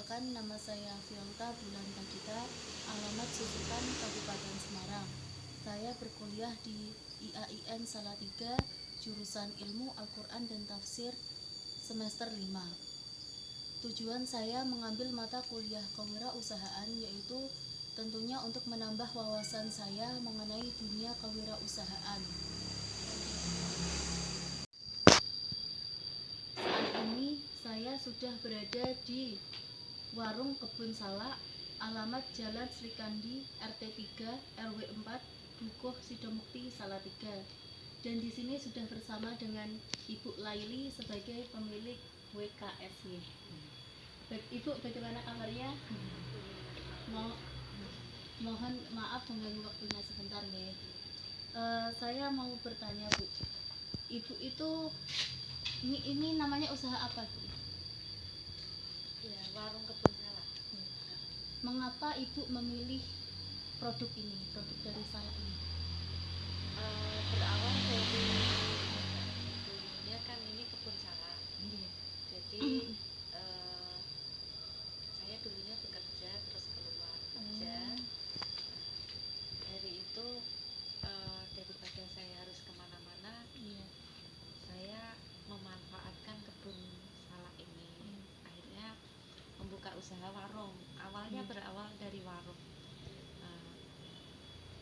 Perkenalkan, nama saya Fiolta Bulan Bagita, alamat Susukan, Kabupaten Semarang. Saya berkuliah di IAIN Salatiga, jurusan Ilmu Al-Quran dan Tafsir, semester 5. Tujuan saya mengambil mata kuliah kewirausahaan yaitu tentunya untuk menambah wawasan saya mengenai dunia kewirausahaan. Saat ini saya sudah berada di Warung Kebun Salak, alamat Jalan Srikandi, RT 3, RW 4, Dukuh Sidomukti, Salatiga. Dan di sini sudah bersama dengan Ibu Laili sebagai pemilik WKSY. Ibu, bagaimana kabarnya? Mohon maaf mengganggu waktunya sebentar nih. Saya mau bertanya, Bu. Ibu itu ini namanya usaha apa, Bu? Ya, warung kebun salak. Mengapa Ibu memilih produk ini, produk dari salak ini? Berawal dari dulunya kan ini kebun salak. Jadi saya dulunya bekerja terus keluar kerja. Dari itu daripada saya harus kemana-mana, saya memanfaatkan kebun salak ini. Akhirnya membuka usaha warung. Awalnya berawal dari warung.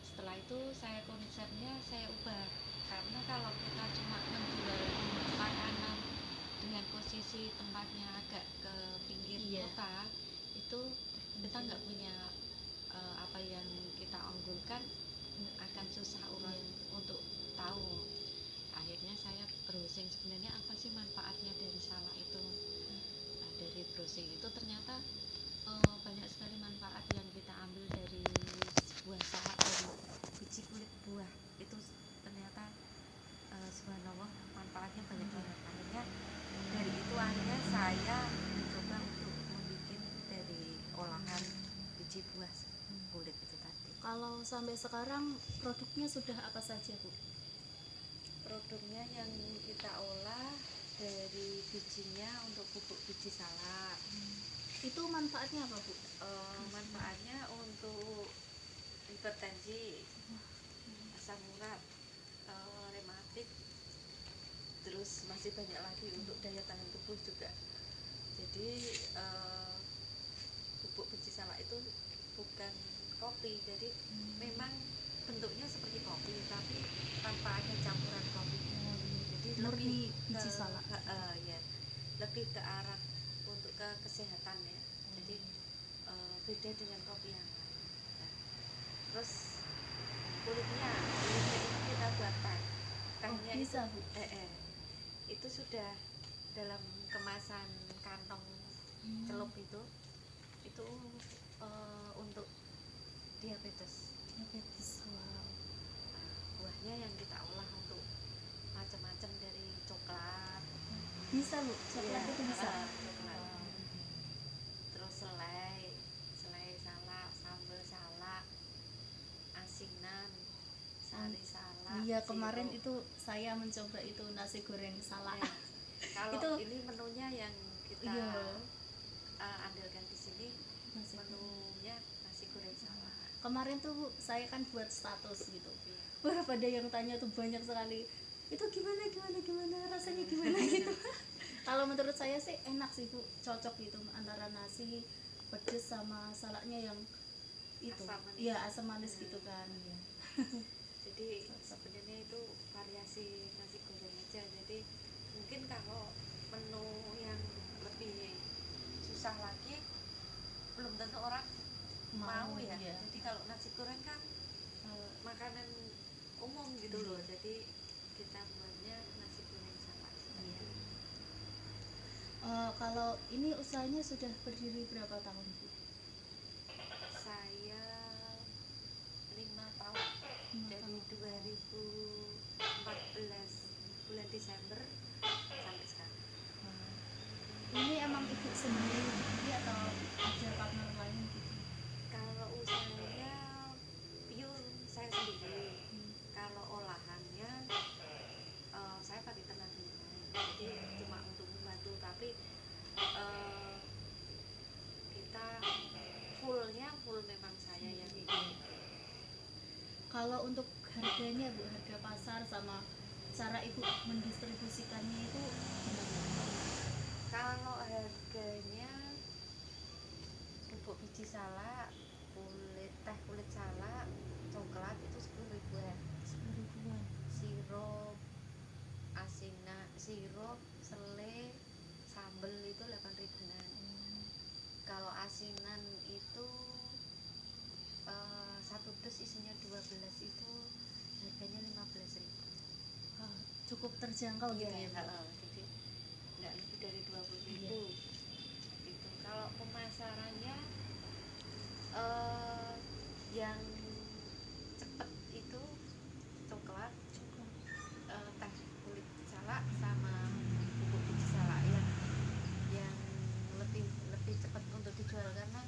Setelah itu konsepnya saya ubah, karena kalau kita cuma menjual makanan dengan posisi tempatnya agak ke pinggir kota, itu kita nggak punya apa yang kita unggulkan, akan susah orang untuk tahu. Akhirnya saya browsing sebenarnya apa sih manfaatnya dari salak itu. Nah, dari browsing itu ternyata banyak sekali manfaat yang kita ambil dari buah salak, dari biji kulit buah itu ternyata subhanallah manfaatnya banyak banget. Akhirnya dari itu saya mencoba untuk membuat dari olahan biji buah kulit itu tadi. Kalau sampai sekarang produknya sudah apa saja, Bu? Produknya yang kita olah dari bijinya untuk pupuk biji salak. Itu manfaatnya apa, Bu? Manfaatnya untuk hipertensi, asam urat, rematik, terus masih banyak lagi untuk daya tahan tubuh juga. Jadi pupuk biji salak itu bukan kopi, jadi memang bentuknya seperti kopi tapi tanpa ada campuran kopi. Jadi Murni lebih biji salak. Ya, lebih ke arah untuk ke kesehatan ya. Jadi beda dengan kopi yang lain. Nah, terus kulitnya ini kita buat teh. Tehnya bisa, itu, Bu? itu sudah dalam kemasan kantong celup itu untuk diabetes. Wow. Buahnya yang kita olah untuk macam-macam, dari coklat. Bisa, Bu? Coklat itu bisa? Coklat. Terus selai salak, sambal salak, asinan, sari salak. Iya, kemarin itu saya mencoba itu nasi goreng salak. Kalau itu ini menunya yang kita andalkan di sini, menunya nasi goreng salak. Kemarin tuh, Bu, saya kan buat status gitu. Wah, pada yang tanya tuh banyak sekali. Itu gimana rasanya gimana gitu. Kalau menurut saya sih enak sih, Bu, cocok gitu antara nasi pedes sama salaknya yang itu asam manis gitu kan ya. Jadi sebenarnya itu variasi nasi goreng aja. Jadi mungkin kalau menu yang lebih susah lagi belum tentu orang mau ya. Jadi kalau nasi goreng kan makanan umum gitu loh. Jadi kita buatnya nasi goreng salak. Kalau ini usahanya sudah berdiri berapa tahun, Bu? Saya 5 tahun, dari 2014 bulan Desember sampai sekarang. Ini emang Ibu sendiri atau ada partner lain gitu? Kalau usahanya pure saya sendiri. Kalau olahannya saya pakai tenaga lain. Jadi cuma untuk membantu, tapi harganya Bu, harga pasar sama cara Ibu mendistribusikannya itu gimana? Kalau harganya bubuk biji salak, kulit salak, coklat itu 10.000-an. 10.000-an. Sirup, sirup, selai, sambel itu 8.000-an. Kalau asinan itu satu dus isinya 12 itu harganya 15.000. Cukup terjangkau gitu ya, Bu? Jadi nggak lebih dari 20.000. Iya. Gitu. Kalau pemasarannya yang cepet itu coklat, teh kulit salak sama bubuk biji salak yang lebih cepat untuk dijual karena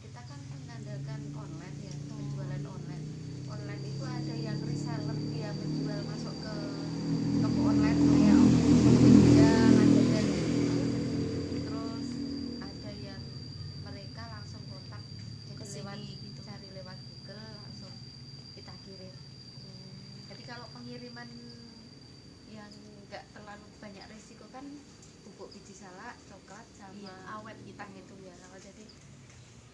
kita kan mengandalkan online ya, penjualan online itu ada yang reseller, dia menjual masuk ke toko online kayak Tokopedia, Lazada gitu. Terus ada yang mereka langsung kontak, jadi lewat gitu. cari lewat Google langsung kita kirim. Jadi kalau pengiriman yang nggak terlalu banyak risiko kan bubuk biji salak, coklat sama awet gitu. teh itu ya. Jadi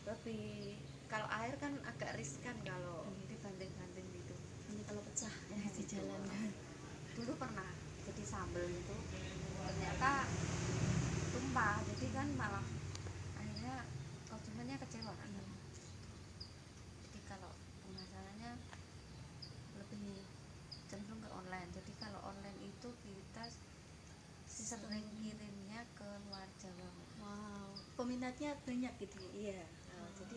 lebih, kalau air kan agak riskan kalau dibanding-banding gitu. Ini kalau pecah di jalan. Dulu pernah jadi sambal itu ternyata tumpah, jadi kan malah akhirnya konsumennya kecewa kan. Jadi kalau pemasarannya lebih cenderung ke online. Jadi kalau online itu kita sering kirimnya ke luar Jawa. Wow, peminatnya banyak gitu ya? Iya. Jadi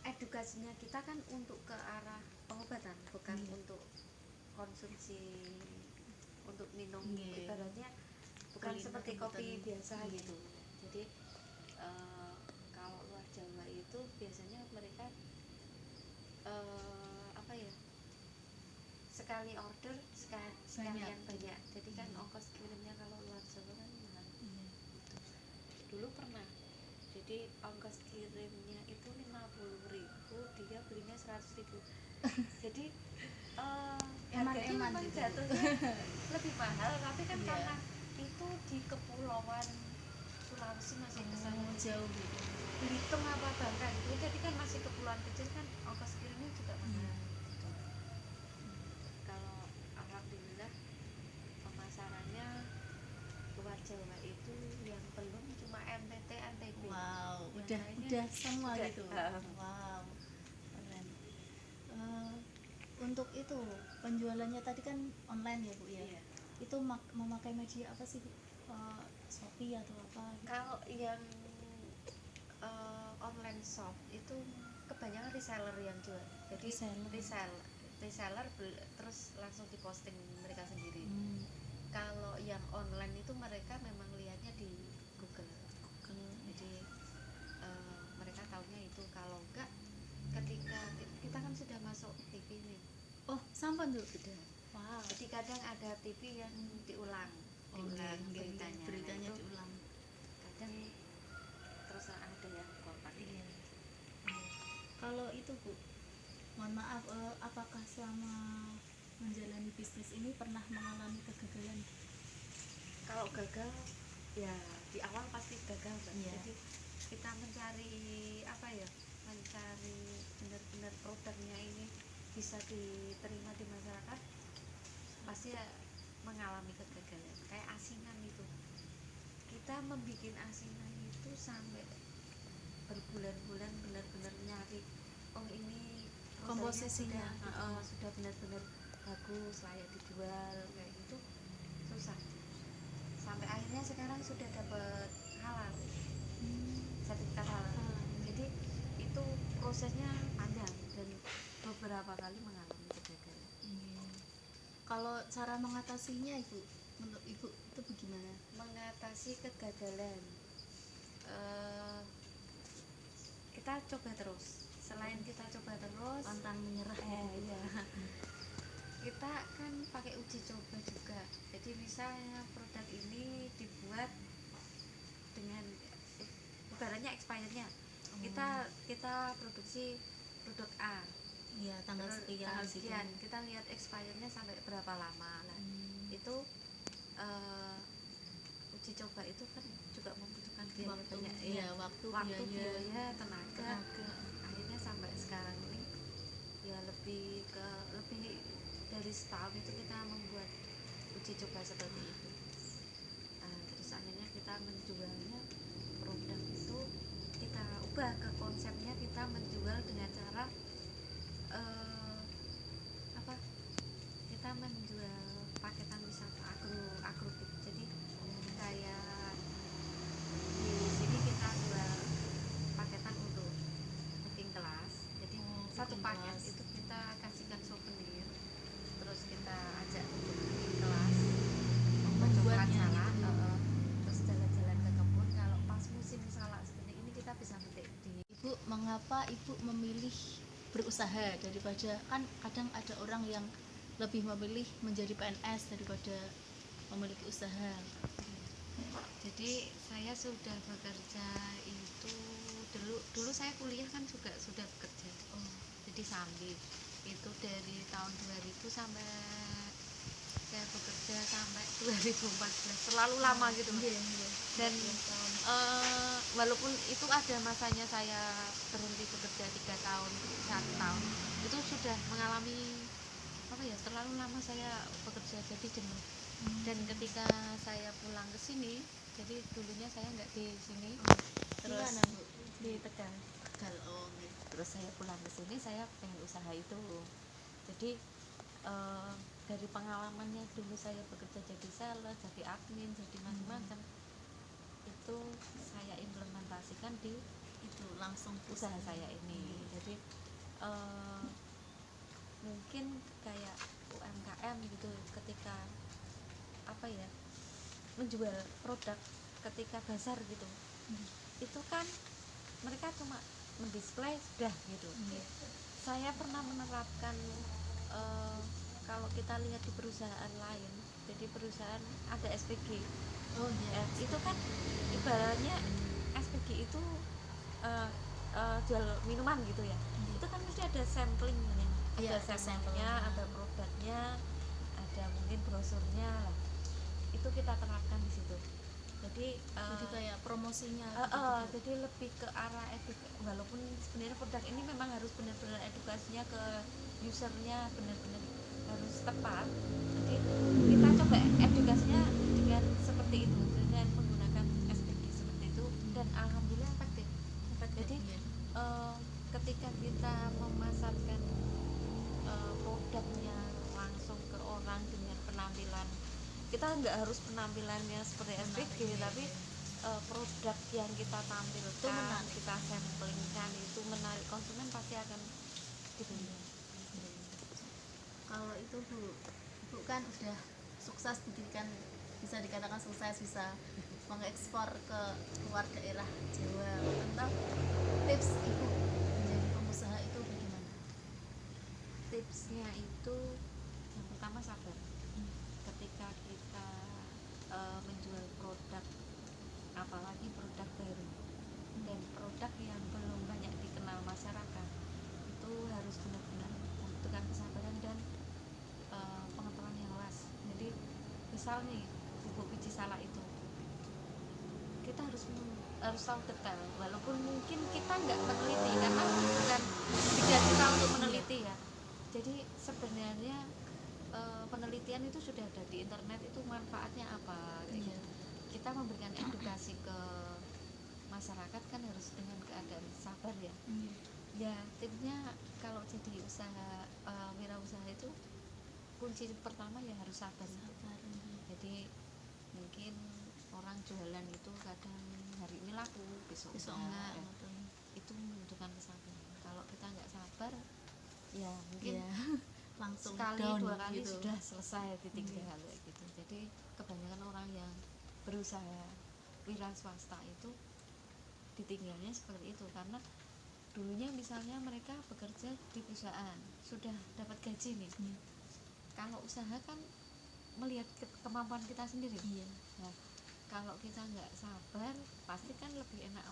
edukasinya kita kan untuk ke arah pengobatan, bukan untuk konsumsi, untuk minum. Ibaratnya bukan seperti kopi biasa gitu. Jadi kalau luar Jawa itu biasanya mereka apa ya, sekali order sekalian banyak. Jadi kan ongkos kirimnya kalau luar Jawa kan mahal. Dulu pernah, jadi ongkos kirimnya itu 50.000, dia belinya 100.000. Jadi harganya memang gitu. jatuhnya lebih mahal, tapi kan karena itu di kepulauan Sulawesi masih kesana jauh gitu. Belitung apa Bangka gitu, jadi kan masih kepulauan kecil kan ongkos kirimnya juga mahal. Kalau alhamdulillah pemasarannya luar Jawa itu yang belum cuma NTT, NTB. Wow, Yang udah semua udah. gitu. Wow, keren. Untuk itu penjualannya tadi kan online ya Bu ya? Iya. Itu memakai media apa sih Bu? Shopee atau apa? Kalau yang online shop itu kebanyakan reseller yang jual. Jadi reseller terus langsung diposting mereka sendiri. Kalau yang online itu mereka memang lihatnya di Google. Jadi mereka taunya itu. Kalau enggak, ketika kita kan sudah masuk TV nih. Oh, sampun tuh. Sudah. Wow. Jadi kadang ada TV yang diulang beritanya diulang. Kadang terus ada yang kompak. Kalau itu Bu, mohon maaf, apakah selama menjalani bisnis ini pernah mengalami kegagalan? Kalau gagal ya di awal pasti gagal kan. Jadi kita mencari benar-benar produknya ini bisa diterima di masyarakat, pasti ya mengalami kegagalan. Kayak asinan itu, kita membuat asinan itu sampai berbulan-bulan benar-benar nyari, ini komposisinya sudah benar-benar bagus, layak dijual, kayak gitu susah. Sampai akhirnya sekarang sudah dapat halal, sertifikat halal. Jadi itu prosesnya panjang dan beberapa kali mengalami kegagalan. Kalau cara mengatasinya Ibu, menurut Ibu itu bagaimana? Mengatasi kegagalan, kita coba terus. Selain kita coba terus, pantang menyerah. Kita kan pakai uji coba juga. Jadi misalnya produk ini dibuat dengan ibaratnya expirednya, kita produksi produk A, Iya, tanggal Terus sekian tanggal gitu. sekian kita lihat expirednya sampai berapa lama. Nah itu eh, uji coba itu kan juga membutuhkan biaya Waktu, banyak iya, ya, waktu, biaya, tenaga. Akhirnya sampai sekarang ini ya lebih dari setahun itu kita membuat uji coba seperti itu. Terus akhirnya kita menjualnya, produk itu kita ubah ke konsepnya, kita menjual dengan cara apa, kita menjual paketan wisata agro gitu. Jadi kayak di sini kita jual paketan untuk booking kelas. Jadi satu booking paket kelas. itu kita kasihkan souvenir, terus kita ajak untuk booking kelas, Membuatnya salak, gitu. terus jalan-jalan ke kebun. Kalau pas musim salak seperti ini kita bisa metik di. Ibu, mengapa Ibu memilih berusaha daripada, kan kadang ada orang yang lebih memilih menjadi PNS daripada memiliki usaha. Jadi saya sudah bekerja itu dulu saya kuliah kan juga sudah bekerja. Jadi sambil itu dari tahun 2000 sampai saya bekerja sampai 2014, terlalu lama gitu. Dan walaupun itu ada masanya saya berhenti bekerja 3 tahun, 1 tahun, itu sudah mengalami apa ya, terlalu lama saya bekerja jadi jenuh. Dan ketika saya pulang ke sini, jadi dulunya saya nggak di sini, terus Gimana, Bu? di Tegal. Gitu. Terus saya pulang ke sini, saya pengen usaha itu. Jadi dari pengalamannya dulu saya bekerja jadi sales, jadi admin, jadi macam-macam, itu saya implementasikan di Itu langsung usaha saya ini. Jadi mungkin kayak UMKM gitu, ketika apa ya, menjual produk ketika bazar gitu, itu kan mereka cuma mendisplay sudah gitu. Saya pernah menerapkan kalau kita lihat di perusahaan lain, jadi perusahaan ada SPG. Itu kan ibaratnya SPG itu jual minuman gitu ya. Itu kan mesti ada samplingnya, ada sampelnya, ada produknya, ada mungkin brosurnya lah. Itu kita terapkan di situ. Jadi kayak promosinya jadi lebih ke arah walaupun sebenarnya produk ini memang harus benar-benar edukasinya ke usernya benar-benar harus tepat. Jadi kita coba edukasinya dengan seperti itu, dengan menggunakan SPG seperti itu, dan alhamdulillah efektif. Jadi ketika kita memasarkan produknya langsung ke orang dengan penampilan, kita nggak harus penampilannya seperti SPG, tapi produk yang kita tampilkan, kita samplingkan itu menarik konsumen, pasti akan dibeli. Kalau itu Bu kan udah sukses, bisa dikatakan sukses, bisa mengekspor ke luar daerah Jawa. Tentang tips Ibu menjadi pengusaha itu bagaimana? Tipsnya itu yang pertama sabar. Ketika kita menjual produk, apalagi produk baru dan produk yang belum banyak dikenal masyarakat, itu harus benar-benar membutuhkan kesabaran dan pengetahuan yang luas. Jadi misal nih bubuk biji salak itu, kita harus tahu detail, walaupun mungkin kita nggak meneliti karena bukan bidang kita untuk meneliti ya. Jadi sebenarnya penelitian itu sudah ada di internet, itu manfaatnya apa gitu. Kita memberikan edukasi ke masyarakat kan harus dengan keadaan sabar ya. Ya tipsnya kalau jadi wirausaha itu kunci pertama ya harus sabar. Jadi mungkin orang jualan itu kadang hari ini laku, besok enggak. Itu membutuhkan kesabaran. Kalau kita nggak sabar ya mungkin langsung sekali dua kali gitu, sudah selesai ditinggal gitu. Jadi kebanyakan orang yang berusaha wira swasta itu ditinggalnya seperti itu, karena dulunya misalnya mereka bekerja di perusahaan sudah dapat gaji nih. Kalau usaha kan melihat kemampuan kita sendiri. Nah, kalau kita nggak sabar pasti kan lebih enak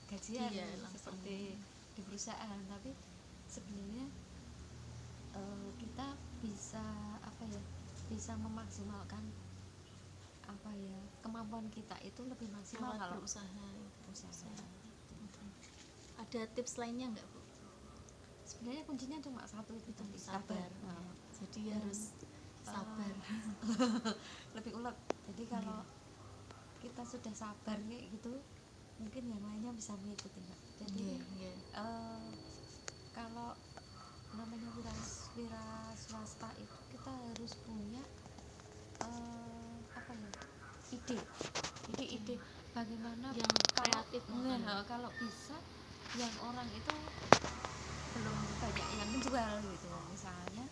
gajian seperti di perusahaan, tapi sebenarnya kita bisa bisa memaksimalkan kemampuan kita itu lebih maksimal kalau berusaha. usaha. Ada tips lainnya nggak Bu? Sebenarnya kuncinya cuma satu itu tadi, Sabar. Jadi harus sabar. lebih ulet. Jadi kalau kita sudah sabar kayak gitu, mungkin yang lainnya bisa mengikuti Mbak. Jadi kalau namanya wira swasta itu kita harus punya ide bagaimana yang kreatif. Kalau bisa yang orang itu belum banyak yang menjual gitu misalnya,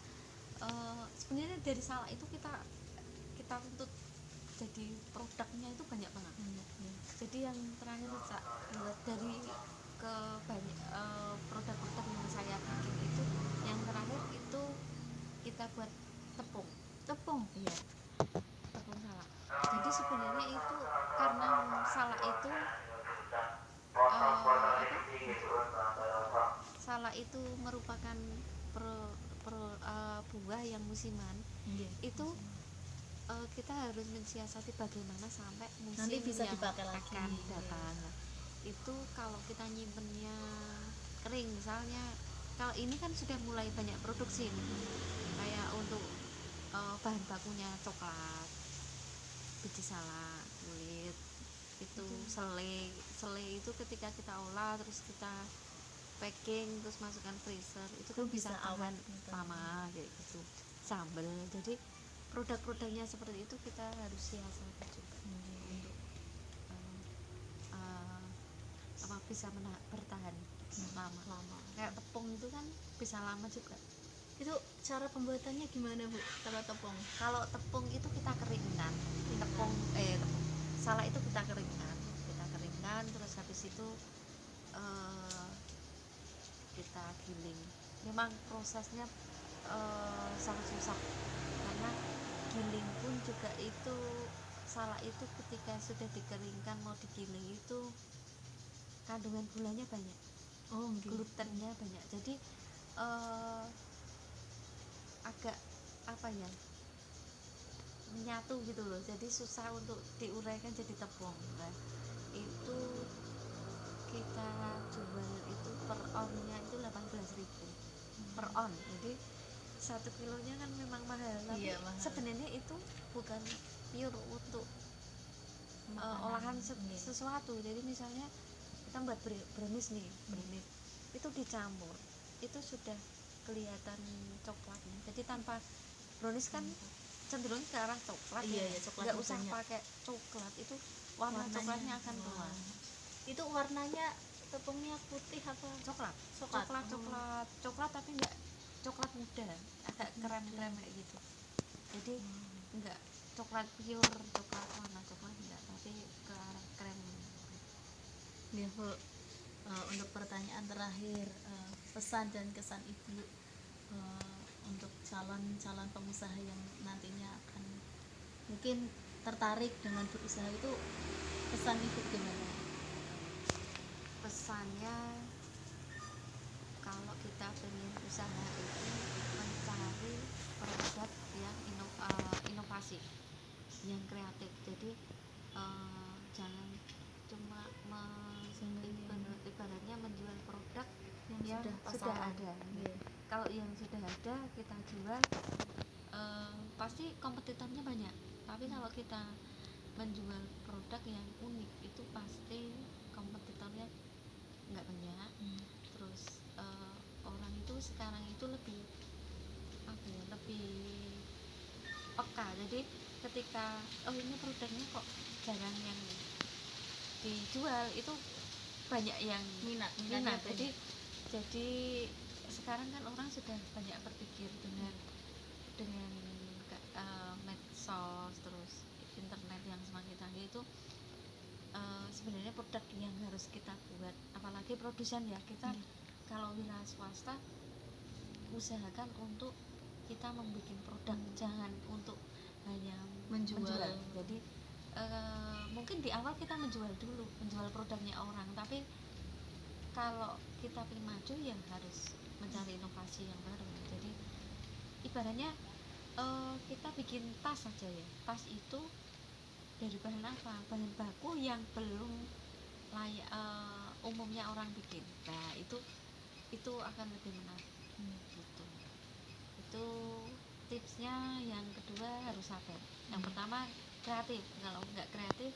sebenarnya dari salah itu kita tuntut jadi produknya itu banyak banget. Jadi yang terakhir dari ke banyak produk-produk yang saya bikin itu, yang terakhir itu kita buat tepung iya, tepung salak. Jadi sebenarnya itu karena salak itu salak itu merupakan buah yang musiman. Itu kita harus mensiasati bagaimana sampai musim nanti bisa yang dipakai lagi akan datang. Itu kalau kita nyimpennya kering, misalnya kalau ini kan sudah mulai banyak produksi nih, kayak untuk bahan bakunya coklat, biji salak, kulit itu selai itu ketika kita olah terus kita packing terus masukkan freezer itu kan bisa awet lama kayak gitu. Sambal, jadi produk-produknya seperti itu kita harus siasati juga untuk bisa bertahan lama. Kayak tepung itu kan bisa lama juga. Itu cara pembuatannya gimana Bu kalau tepung? Kalau tepung itu kita keringkan. Tepung salak itu kita keringkan terus habis itu kita giling. Memang prosesnya sangat susah karena giling pun juga itu salak itu ketika sudah dikeringkan mau digiling itu kandungan gulanya banyak, glutennya banyak, jadi agak menyatu gitu loh, jadi susah untuk diuraikan jadi tepung. Nah, itu kita jual itu per onnya itu 18.000 per on, jadi 1 kilonya kan memang mahal, tapi sebenarnya itu bukan pure untuk olahan sesuatu. Jadi misalnya kita buat brownies nih, brownies itu dicampur itu sudah kelihatan coklatnya, jadi tanpa brownies kan cenderung ke arah coklat, nggak usah pakai coklat, itu warnanya coklatnya akan keluar. Itu warnanya tepungnya putih apa coklat tapi nggak coklat muda, agak krem kayak gitu. Jadi nggak coklat pure, coklat warna coklat enggak, tapi ke arah krem. Ya Bu, untuk pertanyaan terakhir, pesan dan kesan Ibu untuk calon pengusaha yang nantinya akan mungkin tertarik dengan berusaha itu, pesan Ibu gimana? Pesannya kalau kita pengen usaha itu mencari produk yang inovasi, yang kreatif. Jadi jangan cuma ibaratnya menjual produk yang sudah ada. Kalau yang sudah ada kita jual, pasti kompetitornya banyak. Tapi kalau kita menjual produk yang unik itu pasti kompetitornya nggak banyak. Terus orang itu sekarang itu lebih peka. Jadi ketika ini produknya kok jarang yang dijual, itu banyak yang minat. Jadi sekarang kan orang sudah banyak berpikir dengan medsos, terus internet yang semakin canggih itu sebenarnya produk yang harus kita buat, apalagi produsen ya, kita kalau wira swasta usahakan untuk kita membuat produk, jangan untuk hanya menjual. Jadi mungkin di awal kita menjual produknya orang, tapi kalau kita ingin maju ya harus mencari inovasi yang baru. Jadi ibaratnya kita bikin tas saja ya, tas itu dari bahan apa, bahan baku yang belum layak umumnya orang bikin. Nah itu akan lebih menarik gitu. Itu tipsnya. Yang kedua harus sabar. Yang pertama kreatif, kalau nggak kreatif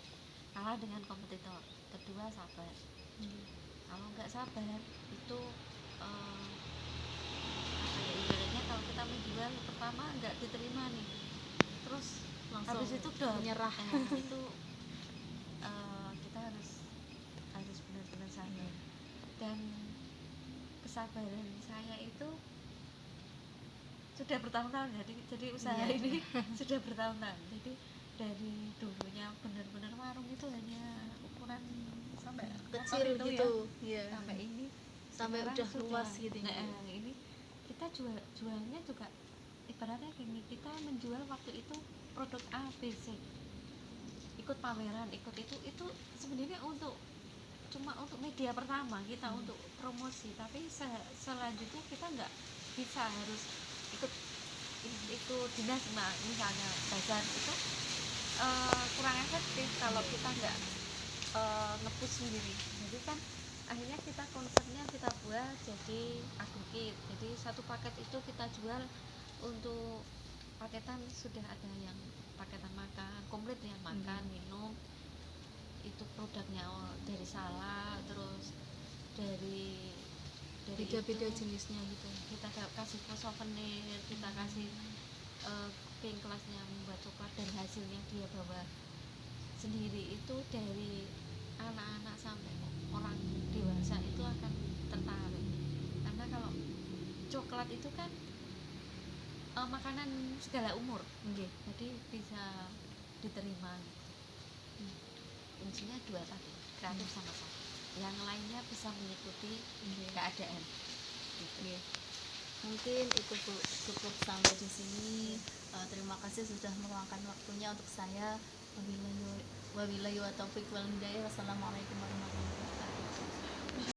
kalah dengan kompetitor. Kedua sabar. Kalau nggak sabar itu apa ya, ibaratnya kalau kita menjual pertama nggak diterima nih, terus Langsung habis itu dong menyerah. itu kita harus benar-benar sabar. Dan kesabaran saya itu sudah bertahun-tahun, jadi usaha Iya. ini sudah bertahun-tahun. Jadi dari dulunya benar-benar warung itu hanya ukuran sampai Kecil motor itu gitu. ya, Iya. sampai ini Sampai sekarang udah sudah luas gitu. nah, ini kita jualnya juga ibaratnya gini, kita menjual waktu itu produk A, B, C, ikut pameran, ikut itu sebenarnya cuma untuk media pertama kita untuk promosi, tapi selanjutnya kita nggak bisa harus ikut dinas. Nah, misalnya bazar itu kurang efektif kalau kita nggak nge-push sendiri. Jadi kan akhirnya kita konsepnya kita buat jadi agrokit, jadi satu paket itu kita jual untuk paketan, sudah ada yang paketan makan komplit ya, makan minum, itu produknya dari salad, terus dari Beda-beda itu jenisnya gitu. kita kasih souvenir, kita kasih cooking kelasnya membuat coklat, dan hasilnya dia bawa sendiri. Itu dari anak-anak sampai orang dewasa itu akan tertarik, karena kalau coklat itu kan makanan segala umur, jadi bisa diterima. Kuncinya dua tadi, kreatif sama sabar. Yang lainnya bisa mengikuti keadaan gitu. Mungkin itu Bu, cukup sampai di sini. Terima kasih sudah meluangkan waktunya untuk saya. Wabillahi wa taufiq wal hidayah. Wassalamualaikum warahmatullahi wabarakatuh.